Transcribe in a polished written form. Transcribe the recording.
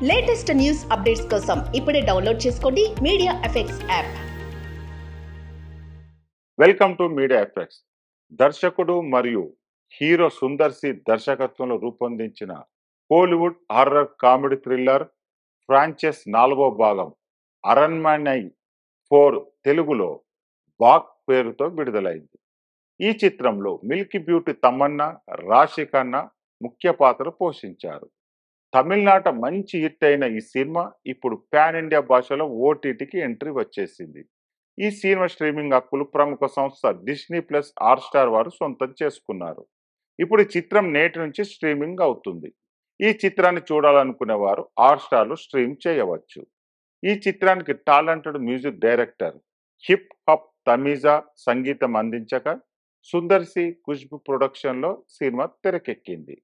Latest news updates కోసం ఇప్పుడే download చేసుకోండి media effects app. Welcome to media effects. దర్శకుడు మరియు హీరో సుందర్ సి దర్శకత్వంలో రూపొందించిన Kollywood horror comedy thriller franchise 4వ భాగం అరణ్మనై 4 తెలుగులో బాగ్ పేరుతో విడుదలైంది. ఈ చిత్రంలో మిల్కీ బ్యూటీ తమన్నా, రాశి ఖన్నా ముఖ్య పాత్ర పోషించారు. తమిళనాట మంచి హిట్ అయిన ఈ సినిమా ఇప్పుడు పాన్ ఇండియా భాషలో ఓటీటీకి ఎంట్రీ వచ్చేసింది. ఈ సినిమా స్ట్రీమింగ్ హక్కులు ప్రముఖ సంస్థ డిస్నీ ప్లస్ హాట్‌స్టార్ వారు సొంతం చేసుకున్నారు. ఇప్పుడు ఈ చిత్రం నేటి నుంచి స్ట్రీమింగ్ అవుతుంది. ఈ చిత్రాన్ని చూడాలనుకునే వారు హాట్‌స్టార్‌లో స్ట్రీమ్ చేయవచ్చు. ఈ చిత్రానికి talented music director hip hop Tamizha సంగీతం అందించగా సుందర్ సి ఖుష్బు ప్రొడక్షన్లో సినిమా తెరకెక్కింది.